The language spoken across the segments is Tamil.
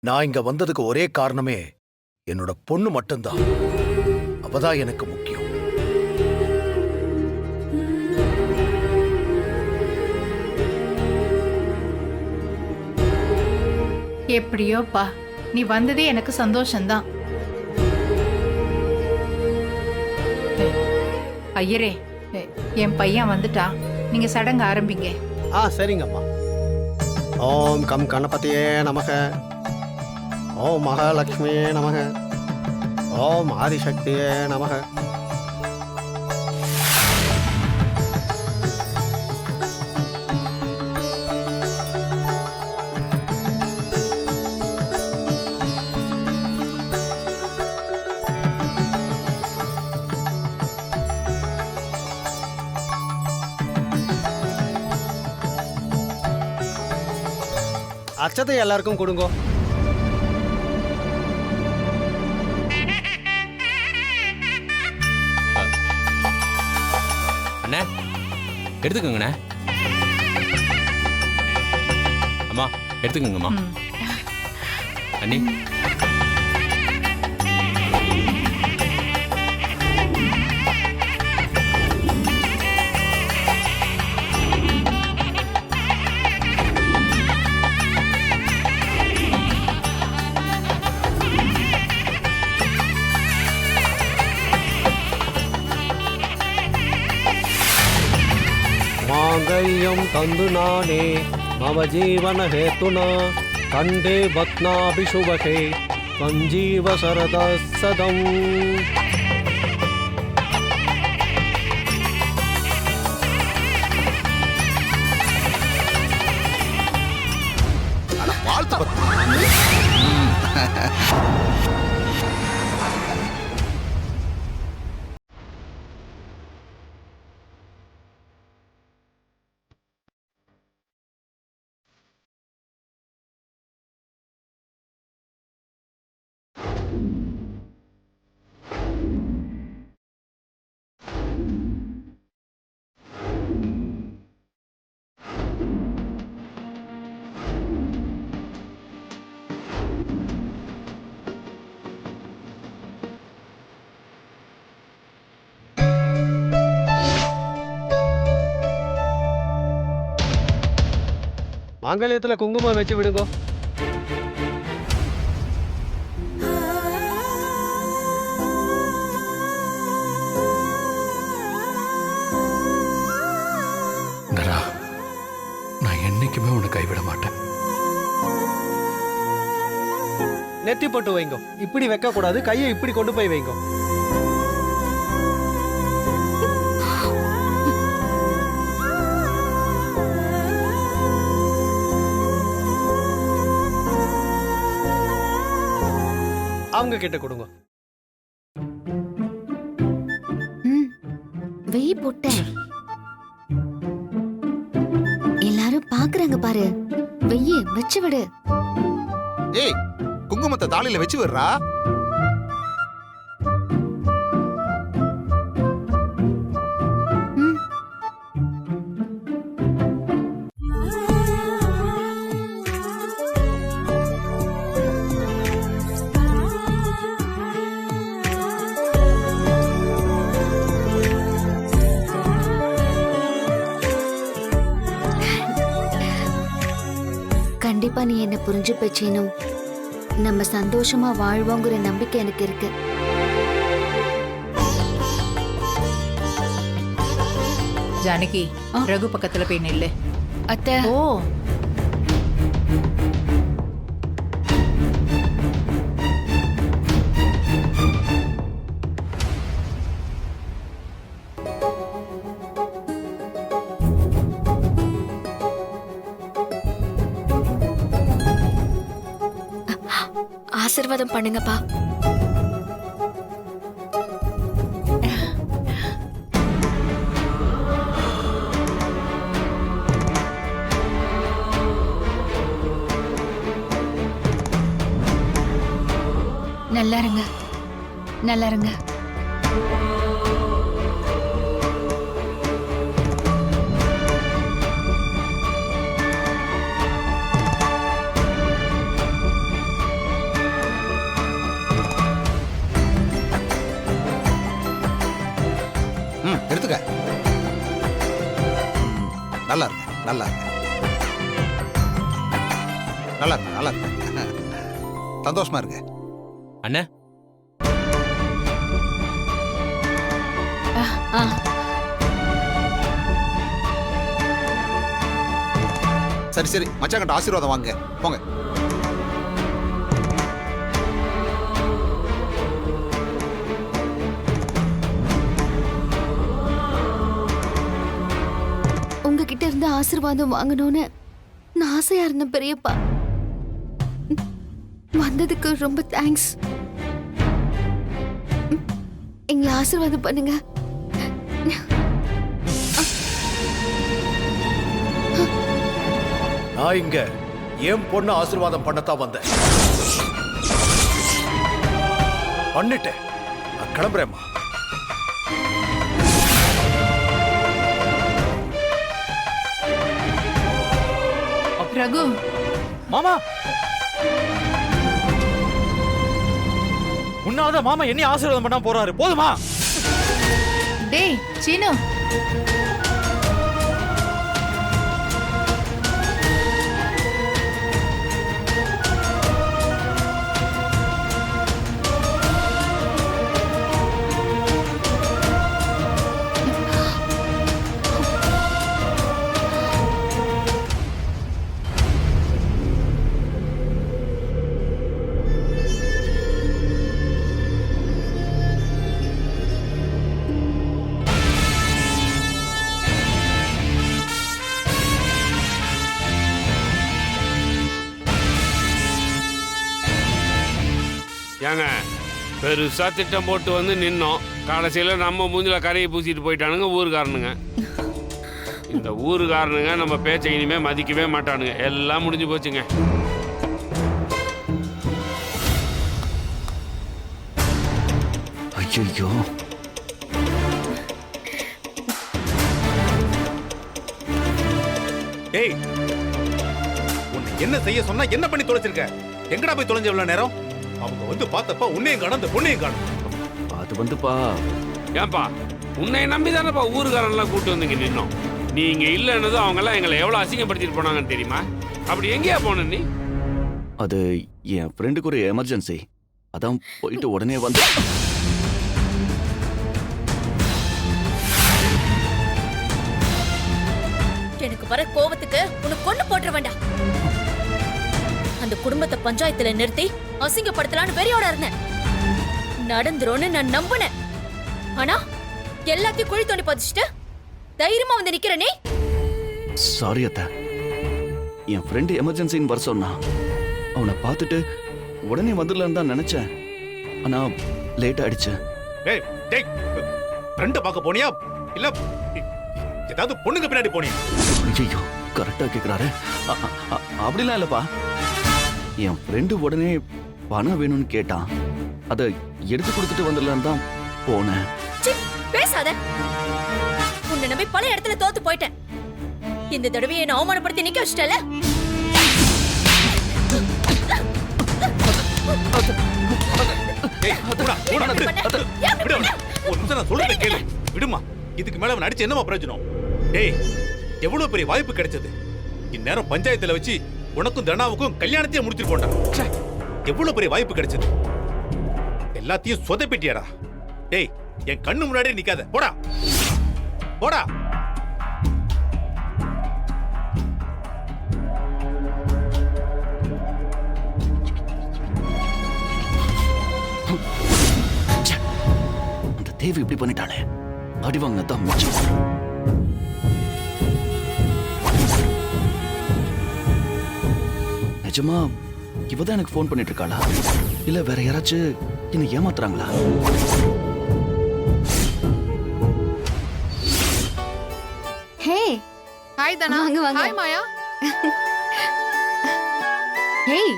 நான் இங்க வந்ததுக்கு ஒரே காரணமே என்னோட பொண்ணு மட்டும்தான். அவதான் எனக்கு முக்கியம். எப்படியோப்பா, நீ வந்ததே எனக்கு சந்தோஷம்தான். ஐயரே, என் பையன் வந்துட்டான். நீங்க சடங்கு ஆரம்பிங்க. சரிங்கம்மா. ஓம் கம் கணபதியே நமக. ஓம் மகாலட்சுமியே நமக. ஓம் ஆதிசக்தியே நமக. அச்சத்தை எல்லாருக்கும் கொடுங்க. அண்ணே எடுத்துக்கோங்கண்ணே. அம்மா எடுத்துக்கோங்கம்மா. அண்ணி மாங்கல்யம் தந்து நானே மம ஜீவன ஹேத்துனா கண்டே பத்னாபிஷுபகே சஞ்சீவ சரத சதம். மாங்கல்யத்துல குங்குமம் வச்சு விடுங்க. நான் என்னைக்குமே உன்னை கைவிட மாட்டேன். நெத்தி போட்டு வைங்க. இப்படி வைக்க கூடாது, கையை இப்படி கொண்டு போய் வைங்க. அவங்க கிட்ட கொடுங்க. வெய் போட்டேன். எல்லாரும் பாக்குறாங்க பாரு. வெய்ய வச்சு விடு. ஏய், குங்குமத்தை தாலில வச்சு விடுறா. கண்டிப்பா நீ என்ன புரிஞ்சு பேச்சேனும் நம்ம சந்தோஷமா வாழ்வோங்கிற நம்பிக்கை எனக்கு இருக்கு. ஜானகி, ரகு பக்கத்துல போய் நில்லு. அத்தை. ஓ, ஆசீர்வாதம் பண்ணுங்கப்பா. நல்லா இருங்க, நல்லா இருங்க. நல்லா இருங்க நல்லா இருங்க நல்லா இருங்க நல்லா இருங்க சந்தோஷமா இருங்க. அண்ணே ஆ சரி சரி மச்சாங்கிட்ட ஆசீர்வாதம் வாங்க போங்க. உங்ககிட்ட இருந்து ஆசீர்வாதம் வாங்கணும்னு நான் ஆசையா இருந்தேன் பெரியப்பா. வந்ததுக்கு ரொம்ப தேங்க்ஸ். எங்களை ஆசீர்வாதம் பண்ணுங்க. நான் இங்க என் பொண்ணு ஆசீர்வாதம் பண்ணத்தான் வந்தேன். பண்ணிட்டேன். நான் கிளம்புறேம்மா. ரகு, மாமா உன்னாத மாமா என்ன ஆசீர்வாதம் பண்ண போறாரு போதுமா? டேய் சீனு, ஏங்க பெருசா திட்டம் போட்டு வந்து நின்னோம். கடைசியில் நம்ம மூஞ்சில கரையை பூசிட்டு போயிட்டானுங்க ஊருக்காரனுங்க. இந்த ஊருக்காரனுங்க நம்ம பேச்சை இனிமே மதிக்கவே மாட்டானுங்க. எல்லாம் முடிஞ்சு போச்சுங்க. ஐயோ ஏய், உன்னை என்ன செய்ய சொன்னா என்ன பண்ணி தொலைச்சிருக்க? எங்கடா போய் தொலைஞ்ச இவ்வளவு நேரம்? அவங்க வந்து பார்த்தப்ப உன்னையும் காணும், அந்த பொண்ணையும் காணும். அது வந்துப்பா, ஏன்பா உன்னை நம்பி தானேப்பா ஊருக்காரன்லாம் கூட்டு வந்தீங்க நின்னோம். நீங்க இல்லைன்னதும் அவங்கெல்லாம் எங்களை எவ்வளோ அசிங்கப்படுத்திட்டு போனாங்கன்னு தெரியுமா? அப்படி எங்கேயா போன நீ? அது என் ஃப்ரெண்டுக்கு ஒரு எமர்ஜென்சி, அதான் போயிட்டு உடனே வந்து. எனக்கு வர கோவத்துக்கு உனக்கு கொண்டு போட்டுற வேண்டாம். அந்த குடும்பத்தை பஞ்சாயத்துல நிறுத்தி அசிங்கப்படுத்தலான்னு வெறியோட இருந்தேன். நடந்துரும்னு நான் நம்பினேன். ஆனா எல்லாத்தையும் குழி தோண்டி பதிச்சுட்டு தைரியமா வந்து நிக்கிற நீ. சாரி அத்தா, என் ஃப்ரெண்டு எமர்ஜென்சின்னு வர சொன்னா. அவனை பார்த்துட்டு உடனே வந்துடலான்னு தான் நினைச்சேன். ஆனா லேட் ஆயிடுச்சு. ஏய், டேய், ஃப்ரெண்ட பார்க்க போனியா இல்ல ஏதாவது பொண்ணுங்க பின்னாடி போனியா? ஐயோ, கரெக்டா கேக்குறாரு. அப்படிலாம் இல்லப்பா, என் ஃப்ரெண்டு உடனே பணம் வேணும்னு கேட்டான். அதை எடுத்து கொடுத்துட்டு வந்துடலான்னு தான் போனேன். பேசாத. உன்னை நம்பி பல இடத்துல தோத்து போயிட்டேன். இந்த தடவை என்ன அவமானப்படுத்தி நிக்க வச்சிட்டல. ஏய், போடா, போடா, விடு அவனை. ஒரு நிமிஷம் நான் சொல்றதை கேளு. விடுமா, இதுக்கு மேல அவன் அடிச்சு என்னமா பிரயோஜனம்? டேய், எவ்வளவு பெரிய வாய்ப்பு கிடைச்சது. இந்நேரம் பஞ்சாயத்துல வச்சு உனக்கும் தனாவுக்கும் கல்யாணத்தையே முடிச்சிருக்கோண்டா. எவ்வளவு பெரிய வாய்ப்பு கிடைச்சது. எல்லாத்தையும் சொதப்பிட்டியாடா. டேய், என் கண்ணு முன்னாடியே நிக்காத. போடா போடா. அந்த தேவி இப்படி பண்ணிட்டாளே, அடி வாங்கினதான் மிச்சம். நிஜமா இவதான் எனக்கு ஃபோன் பண்ணிட்டு இருக்காளா, இல்ல வேற யாராச்சும் என்ன ஏமாத்துறாங்களா? ஹே, ஹாய் தனா. வாங்க, வாங்க. ஹாய் மாயா. ஹேய்,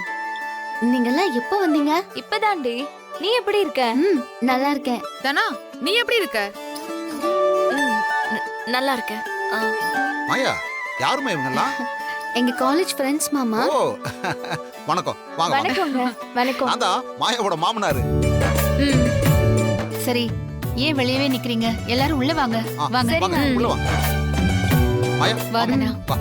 நீங்கெல்லாம் எப்ப வந்தீங்க? இப்பதாண்டி. நீ எப்படி இருக்க? நல்லா இருக்கேன். தனா, நீ எப்படி இருக்க? நல்லா இருக்க. மாயா, யாருமா இவங்கெல்லாம்? எங்க காலேஜ் ஃப்ரெண்ட்ஸ் மாமா. ஓ, வணக்கம். வாங்க வாங்க. வணக்கங்க. வணக்கம். நான் தான் மாயாவோட மாமனாரு. சரி, ஏன் வெளியவே நிக்கிறீங்க? எல்லாரும் உள்ள வாங்க. வாங்க. வாங்க, உள்ள வாங்க. மாயா வா தனா. வா.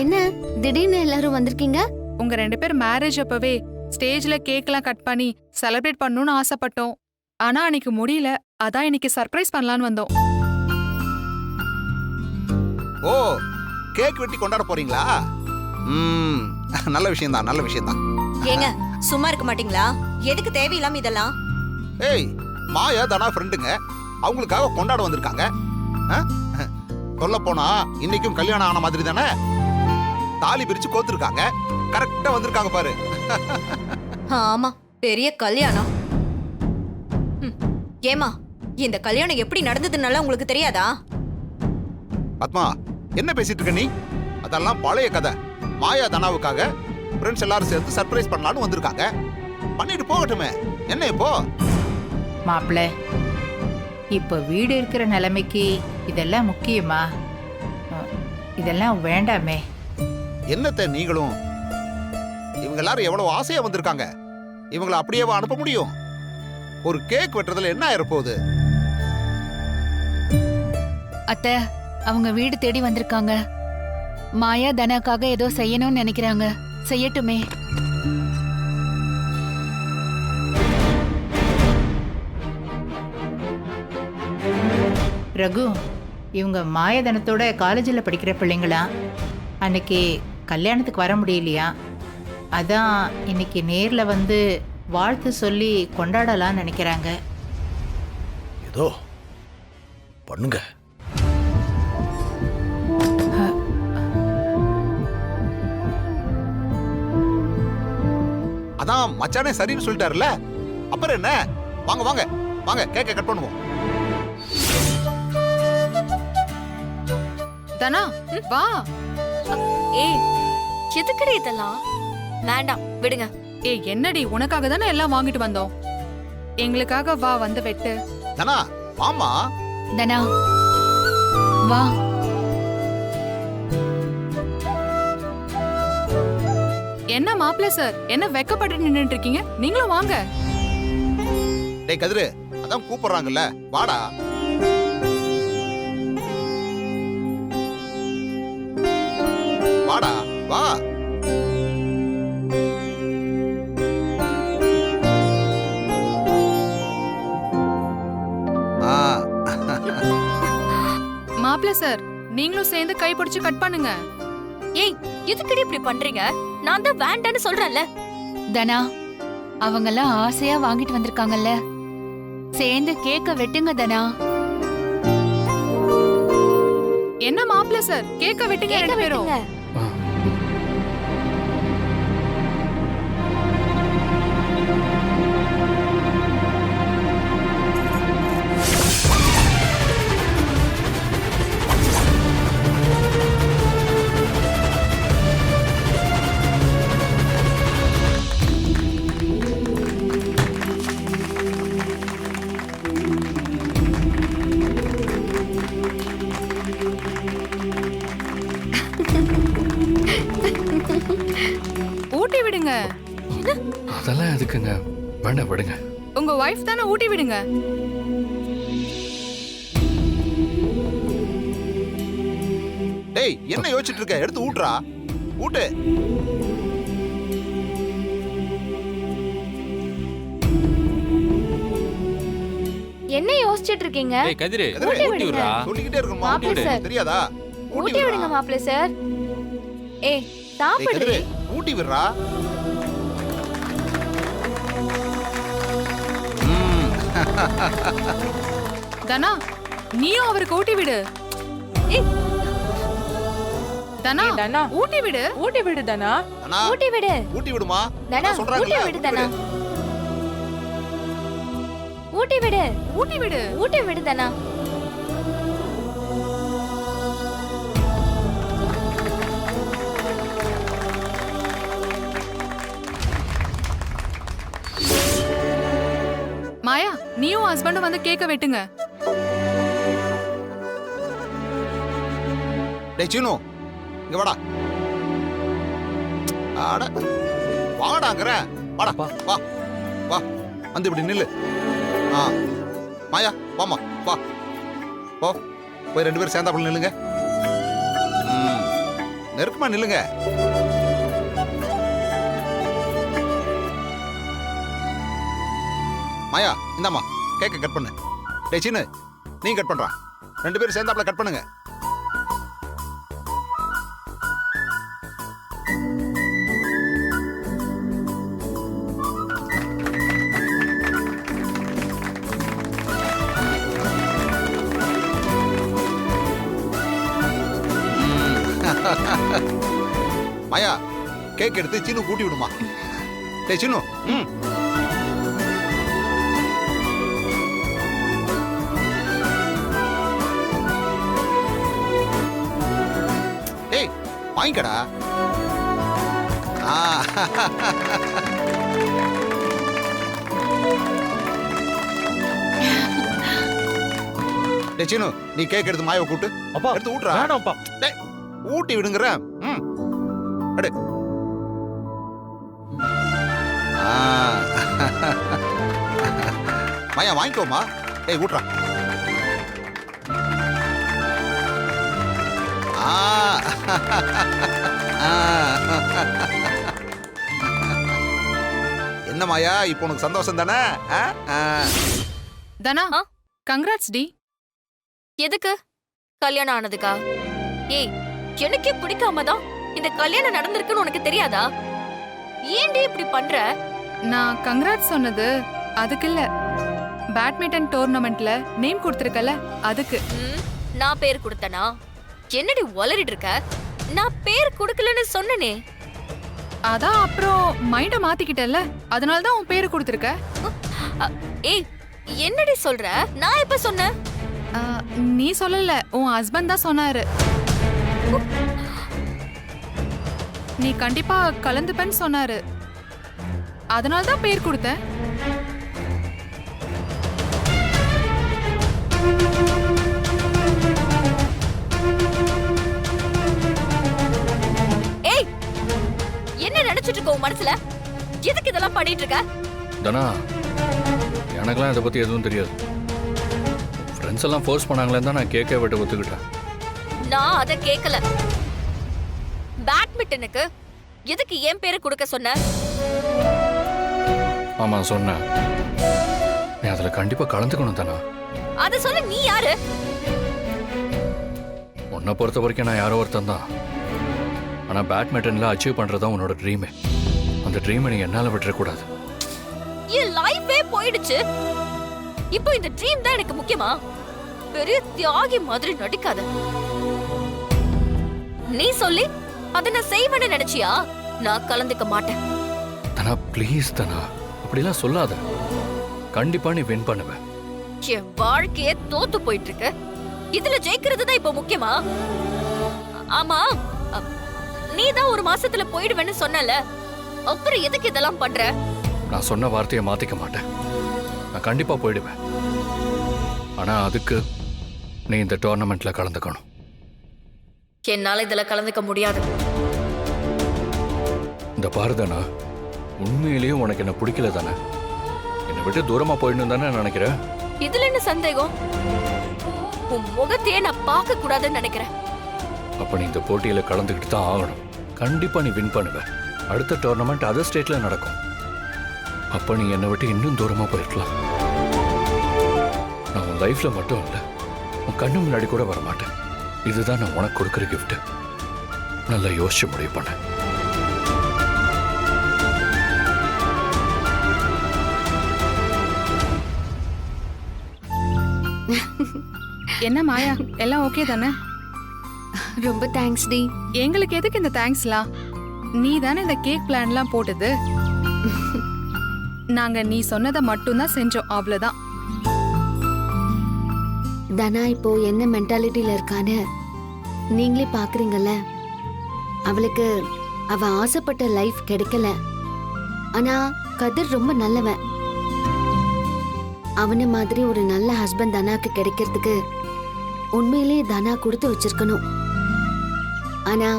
என்ன திடீர்னு எல்லாரும் வந்திருக்கீங்க? உங்க 2 பேர் மேரேஜ் அப்பவே ஸ்டேஜ்ல கேக்லாம் கட் பண்ணி செலிப்ரேட் பண்ணணும்னு ஆசைப்பட்டோம். ஆனா அன்னைக்கு முடியல. அதான் இன்னைக்கு சர்ப்ரைஸ் பண்ணலான்னு வந்தோம். ஓ, கேக் வெட்டி கொண்டாட போறீங்களா? நல்ல விஷயம் தான், நல்ல விஷயம் தான். ஏங்க சும்மா இருக்க மாட்டீங்களா? எதுக்கு தேவையில்லாம இதெல்லாம்? ஏய், மாயா தனா ஃப்ரெண்டுங்க, அவங்களுக்காக கொண்டாட வந்திருக்காங்க. சொல்ல போனா இன்னைக்கும் கல்யாணம் ஆன மாதிரி தானே. தாலி பிரிச்சு கோத்துருக்காங்க. கரெக்டா வந்திருக்காங்க பாரு. ஆமா, பெரிய கல்யாணம். ஏமா, இந்த கல்யாணம் எப்படி நடந்ததுன்னால உங்களுக்கு தெரியாதா? பத்மா, என்ன பேசிட்டு இருக்க நீ? அதெல்லாம் பழைய கதை. மாயா தனாவுக்காக ஃப்ரெண்ட்ஸ் எல்லாரும் சேர்ந்து சர்ப்ரைஸ் பண்ணலாம்னு வந்திருக்காங்க. பண்ணிட்டு போகட்டுமே, என்ன இப்போ? மாப்பிள்ள, இப்ப வீடு இருக்கிற நிலைமைக்கு இதெல்லாம் முக்கியமா? இதெல்லாம் வேண்டாமே. என்னத்த நீங்களும்? இவங்க எல்லாரும் எவ்வளவு ஆசையா வந்திருக்காங்க. இவங்களை அப்படியே அனுப்ப முடியும்? ஒரு கேக் வெட்டுறதுல என்ன ஆயிரப்போகுது? அத்தை, அவங்க வீடு தேடி வந்திருக்காங்க. மாயா தனாக்காக ஏதோ செய்யணும்னு நினைக்கிறாங்க. செய்யட்டுமே. ரகு, இவங்க மாயதனத்தோட காலேஜில் படிக்கிற பிள்ளைங்களா? அன்னைக்கு கல்யாணத்துக்கு வர முடியலையா? அதான் இன்னைக்கு நேரில் வந்து வாழ்த்து சொல்லி கொண்டாடலாம்னு நினைக்கிறாங்க. ஏதோ பண்ணுங்க. அதான் மச்சானே சரின்னு சொல்லிட்டாருல, அப்புறம் என்ன? வாங்க வாங்க வாங்க, கேக்க கட் பண்ணுவோம். தனா, வா. ஏய், எதுக்குடி இதெல்லாம்? வேண்டாம், விடுங்க. ஏய், என்னடி, உனக்காக தானே எல்லாம் வாங்கிட்டு வந்தோம். எங்களுக்காக வா, வந்து வெட்டு. தனா, வாமா. தனா, வா. என்ன மாப்பிள்ள சார், என்ன வெக்கப்பட்டு நின்னுட்டு இருக்கீங்க? நீங்களும் வாங்க. டேய் கதிரு, அதான் கூப்பிடுறாங்கல்ல, வாடா. வாடா, வா. மாப்பிள்ள சார், நீங்களும் சேர்ந்து கை பிடிச்சு கட் பண்ணுங்க. ஏய், எதுக்குடி இப்படி பண்றீங்க? நான் தான் வேண்டான்னு சொல்றேன்ல. தனா, அவங்கெல்லாம் ஆசையா வாங்கிட்டு வந்திருக்காங்கல்ல, சேர்ந்து கேக்க வெட்டுங்க தனா. என்ன மாப்பிள்ள சார், கேக்க வெட்டுங்க 2 பேரும். ஊட்டி விடுங்க. அதெல்லாம் எதுக்குங்க? வேண்டாம், விடுங்க. உங்க வைஃப் தானே, ஊட்டி விடுங்க. டேய், என்ன யோசிச்சுட்டு இருக்க? எடுத்து ஊட்டுறா, ஊட்டு. என்ன யோசிச்சிட்டு இருக்கீங்க? ஏய் கதிரு, கதிரு, ஊட்டி விடுறா. சொல்லிக்கிட்டே இருக்கணுமா? மாப்பிள்ளை சார். தெரியாதா? ஊட்டி விடுங்க மாப்பிள்ள சார். ஏய், டேய் சாப்பிடுறீ. கதிரு, ஊட்டி விடுறா. தனா, நீயும் அவருக்கு ஊட்டி விடு. தனா, ஊட்டி விடு. ஊட்டி விடு தனா. தனா, ஊட்டி விடு. ஊட்டி விடுமா? தனா, சொல்றாங்கல்ல, ஊட்டி விடு தனா. ஊட்டி விடு. ஊட்டி விடு. ஊட்டி விடு தனா. மாயா, நீயும் ஹஸ்பண்டும் வந்து கேக்க வெட்டுங்க. டேய் சீனு, இங்க வாடா. ஆட வாடாங்கற. வாடா, வா வா, வந்து இப்படி நில்லு. மாயா, வாமா, வா போ போய் 2 பேரும் சேர்ந்தாப்புல நில்லுங்க. நெருக்கமா நில்லுங்க. மாயா இந்தாம்மா கேக்க கட் பண்ணு. டேய் சீனு நீ கட் பண்றா. 2 பேரும் சேர்ந்தாப்புல கட் பண்ணுங்க. மாயா கேக் எடுத்து சீனு கூட்டி விடுமா. டேய் சீனு டேய் வாங்கிக்கடா. டேய் சீனு நீ கேக் எடுத்து மாயாவை கூட்டு. அப்பா எடுத்து ஊட்டுறா. வேணாம்ப்பா. டேய் ஊட்டி விடுங்கற. அடே மாயா வாங்கிக்கோமா. டேய் ஊட்டுறா. என்ன மாயா இப்போ உனக்கு சந்தோஷம் தானே? தனா கங்க்ராட்ஸ் டி. எதுக்கு? கல்யாணம் ஆனதுக்கா? ஏய் எனக்கே பிடிக்காம தான் இந்த கல்யாணம் நடந்திருக்குன்னு உனக்கு தெரியாதா? ஏன்டி இப்படி பண்ற? நான் கங்க்ராட்ஸ் சொன்னது அதுக்கு இல்ல, பேட்மிண்டன் டோர்னமெண்ட்ல நேம் கொடுத்திருக்கல அதுக்கு. நான் பேர் கொடுத்தனா? என்னடி உளறிட்டு இருக்க? நான் பேர் கொடுக்கலன்னு சொன்னனே. அதான் அப்புறம் மைண்ட மாத்திக்கிட்டல, அதனால தான் உன் பேரு கொடுத்திருக்க. ஏய் என்னடி சொல்ற? நான் எப்ப சொன்னேன்? நீ சொல்லல, உன் ஹஸ்பண்ட் தான் சொன்னாரு. நீ கண்டிப்பா கலந்துப்பேன்னு சொன்னாரு, அதனால தான் பேர் கொடுத்தேன். ஏய் என்ன நினைச்சிட்டு இருக்க உன் மனசுல? எதுக்கு இதெல்லாம் பண்ணிட்டு இருக்க? தனா எனக்கெல்லாம் இதை பத்தி எதுவும் தெரியாது. ஃப்ரெண்ட்ஸ் எல்லாம் ஃபோர்ஸ் பண்ணாங்களே தான் நான் கேக்கே விட்டு ஒத்துக்கிட்டேன். நான் அதை கேட்கல. பேட்மிண்டனுக்கு எதுக்கு என் பேரை கொடுக்க சொன்ன? ஆமா சொன்னேன், நீ அதுல கண்டிப்பா கலந்துக்கணும் தானா. அத சொல்ல நீ யாரு? உன்னை பொறுத்த வரைக்கும் நான் யாரோ ஒருத்தன் தான். ஆனா பேட்மிண்டன்ல அச்சீவ் பண்றதா உன்னோட ட்ரீமே. அந்த ட்ரீமை நீ என்னால விட்டுறக்கூடாது. என் லைஃபே போயிடுச்சு. இப்போ இந்த ட்ரீம் தான் எனக்கு முக்கியமா? பெரிய தியாகி மாதிரி நடிக்காத. நீ சொல்லி அத நான் செய்வேன்னு நினைச்சியா? நான் கலந்துக்க மாட்டேன். தனா ப்ளீஸ் தனா, அப்படிலாம் சொல்லாத. கண்டிப்பா நீ வின் பண்ணுவ. என் வாழ்க்கையே தோத்து போயிட்டு இருக்கு. இதுல ஜெயிக்கிறது தான் இப்போ முக்கியமா? ஆமா நீ தான் 1 மாசத்துல போயிடுவேன்னு சொன்னல, அப்புறம் எதுக்கு இதெல்லாம் பண்ற? நான் சொன்ன வார்த்தையை மாத்திக்க மாட்டேன். நான் கண்டிப்பா போயிடுவேன். ஆனா அதுக்கு நீ இந்த டோர்னமெண்ட்ல கலந்துக்கணும். என்னால இதுல கலந்துக்க முடியாது. இந்த பாருதானா, உண்மையிலேயே உனக்கு என்ன பிடிக்கல தானே? என்னை விட்டு தூரமா போயிடணும் தானே நினைக்கிறேன். இதுல என்ன சந்தேகம்? உன் முகத்தையே நான் பார்க்க கூடாதுன்னு நினைக்கிறேன். அப்ப நீ இந்த போட்டியில கலந்துக்கிட்டு தான் ஆகணும். கண்டிப்பா நீ வின் பண்ணுவ. அடுத்த டோர்னமெண்ட் அதர் ஸ்டேட்ல நடக்கும். அப்ப நீ என்னை விட்டு இன்னும் தூரமா போயிருக்கலாம். நான் உன் லைஃப்ல மட்டும் இல்ல, உன் கண்ணு முன்னாடி கூட வர மாட்டேன். இதுதான் நான் உனக்கு கொடுக்குற கிஃப்ட். நல்லா யோசிச்சு முடிவு பண்ண. என்ன மாயா, எல்லாம் ஓகே தானே? ரொம்ப தேங்க்ஸ் டி. எங்களுக்கு எதுக்கு இந்த தேங்க்ஸ்லாம்? நீ தானே இந்த கேக் பிளான்லாம் போட்டது. நாங்க நீ சொன்னதை மட்டும்தான் செஞ்சோம், அவ்வளவுதான். தனா இப்போ என்ன மென்டாலிட்டியில இருக்கான்னு நீங்களே பாக்குறீங்கல்ல. அவளுக்கு அவ ஆசைப்பட்ட லைஃப் கிடைக்கல. ஆனா கதிர் ரொம்ப நல்லவன். அவன மாதிரி ஒரு நல்ல ஹஸ்பண்ட் தனாக்கு கிடைக்கிறதுக்கு உண்மையிலேயே தனா கொடுத்து வச்சிருக்கணும். ஆனா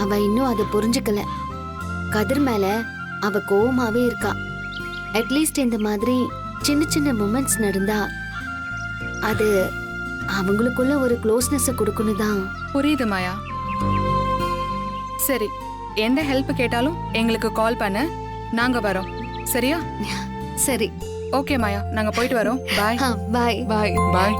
அவ இன்னும் அதை புரிஞ்சுக்கல. கதிர் மேல அவ கோவமாவே இருக்கா. அட்லீஸ்ட் இந்த மாதிரி சின்ன சின்ன மூமெண்ட்ஸ் நடந்தா அது அவங்களுக்குள்ள ஒரு க்ளோஸ்னஸ் கொடுக்கணும் தான். புரியுது மாயா. சரி, எந்த ஹெல்ப் கேட்டாலும் எங்களுக்கு கால் பண்ணு, நாங்க வரோம். சரியா? சரி. ஓகே மாயா, நாங்க போயிட்டு வரோம். பாய். பாய். பாய். பாய்.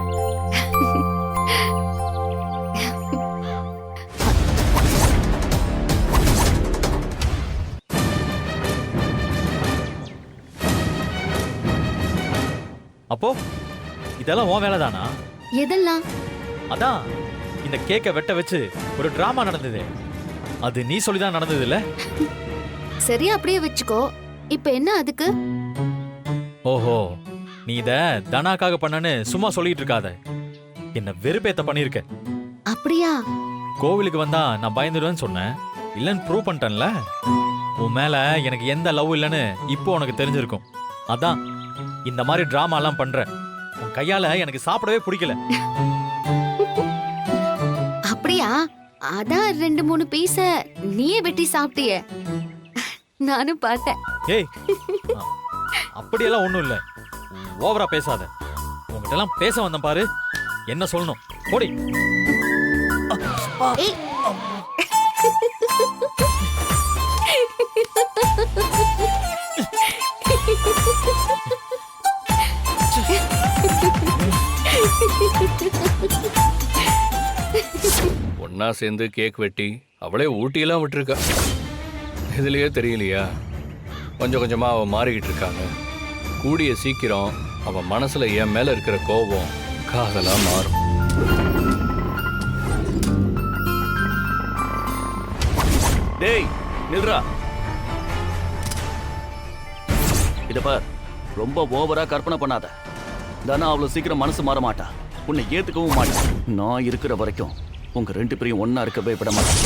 அப்போ இதெல்லாம் உன் வேலை தானா? எதெல்லாம்? அதான் இந்த கேக்கை வெட்ட வச்சு ஒரு டிராமா நடந்தது. அது நீ சொல்லிதான் நடந்தது இல்ல? சரி, அப்படியே வச்சுக்கோ. இப்ப என்ன அதுக்கு? ஓஹோ, நீ இத தனாக்காக பண்ணனு சும்மா சொல்லிட்டு இருக்காத. என்ன வெறுப்பேத்த பண்ணிருக்க. அப்படியா? கோவிலுக்கு வந்தா நான் பயந்துடுவேன்னு சொன்னேன். இல்லன்னு ப்ரூவ் பண்ணிட்டேன்ல. உன் மேல எனக்கு எந்த லவ் இல்லைன்னு இப்போ உனக்கு தெரிஞ்சிருக்கும். அதான் இந்த மாதிரி டிராமா எல்லாம் பண்ற. உன் கையால எனக்கு சாப்பிடவே பிடிக்கல. அப்படியா? அதான் 2-3 பீஸ நீயே வெட்டி சாப்பிட்டியே, நானும் பார்த்தேன். ஏய், அப்படியெல்லாம் ஒண்ணும் இல்ல. ஓவரா பேசாத. உங்ககிட்ட எல்லாம் பேச வந்தேன் பாரு. என்ன சொல்லணும்? போடி. ஏய். ஒன்னா சேர்ந்து கேக் வெட்டி அவளே ஊட்டியெல்லாம் விட்டுருக்கா. இதுலயே தெரியலையா? கொஞ்சம் கொஞ்சமா அவ மாறிக்கிட்டு இருக்காங்க. கூடிய சீக்கிரம் அவன் மனசுல என் மேல இருக்கிற கோபம் காதலா மாறும். டேய் நில்றா. இத பார், ரொம்ப ஓவரா கற்பனை பண்ணாத. தானா அவ்வளவு சீக்கிரம் மனசு மாற மாட்டா. உன்னை ஏத்துக்கவும் மாட்டா. நான் இருக்கிற வரைக்கும் உங்க 2 பேரையும் ஒன்னா இருக்கவே விட மாட்டேன்.